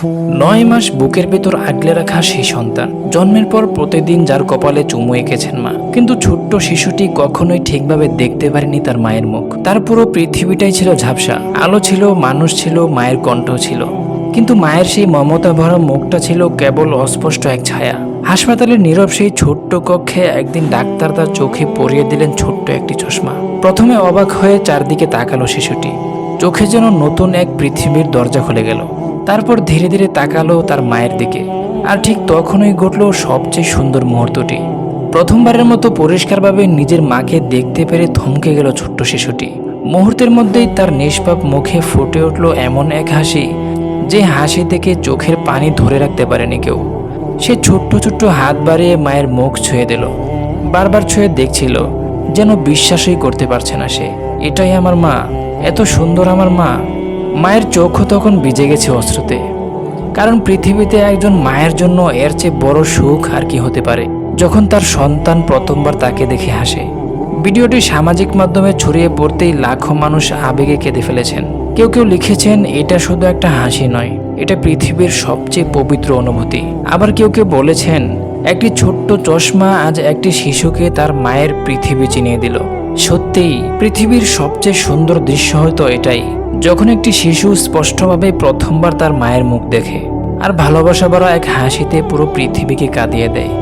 9 মাস বুকের ভেতর আগলে রাখা সেই সন্তান জন্মের পর প্রতিদিন যার কপালে চুমু এঁকেছেন মা, কিন্তু ছোট্ট শিশুটি কখনোই ঠিকভাবে দেখতে পারেনি তার মায়ের মুখ। তার পুরো পৃথিবীটাই ছিল ঝাপসা। আলো ছিল, মানুষ ছিল, মায়ের কণ্ঠ ছিল, কিন্তু মায়ের সেই মমতা ভরা মুখটা ছিল কেবল অস্পষ্ট এক ছায়া। হাসপাতালের নীরব সেই ছোট্ট কক্ষে একদিন ডাক্তার তার চোখে পরিয়ে দিলেন ছোট্ট একটি চশমা। প্রথমে অবাক হয়ে চারদিকে তাকালো শিশুটি, চোখে যেন নতুন এক পৃথিবীর দরজা খুলে গেল। তারপর ধীরে ধীরে তাকালো তার মায়ের দিকে, আর ঠিক তখনই ঘটল সবচেয়ে সুন্দর মুহূর্তটি। প্রথমবারের মতো পরিষ্কারভাবে নিজের মাকে দেখতে পেরে থমকে গেল ছোট্ট শিশুটি। মুহূর্তের মধ্যেই তার নিষ্পাপ মুখে ফুটে উঠল এমন এক হাসি, যে হাসি থেকে চোখের পানি ধরে রাখতে পারেনি কেউ। সে ছোট্ট ছোট্ট হাত বাড়িয়ে মায়ের মুখ ছুঁয়ে দিল, বারবার ছুঁয়ে দেখছিল, যেন বিশ্বাসই করতে পারছে না সে, এটাই আমার মা, এত সুন্দর আমার মা। মায়ের চোখও তখন ভিজে গেছে অশ্রুতে, কারণ পৃথিবীতে একজন মায়ের জন্য এর চেয়ে বড় সুখ আর কি হতে পারে, যখন তার সন্তান প্রথমবার তাকে দেখে হাসে। ভিডিওটি সামাজিক মাধ্যমে ছড়িয়ে পড়তেই লাখো মানুষ আবেগে কেঁদে ফেলেছেন। কেউ কেউ লিখেছেন এটা শুধু একটা হাসি নয়, এটা পৃথিবীর সবচেয়ে পবিত্র অনুভূতি। আবার কেউ কেউ বলেছেন একটি ছোট্ট চশমা আজ একটি শিশুকে তার মায়ের পৃথিবী চিনিয়ে দিল। সত্যিই পৃথিবীর সবচেয়ে সুন্দর দৃশ্য হয়তো এটাই, যখন একটি শিশু স্পষ্টভাবে প্রথমবার তার মায়ের মুখ দেখে, আর ভালোবাসা ভরা এক হাসিতে পুরো পৃথিবীকে কাঁদিয়ে দেয়।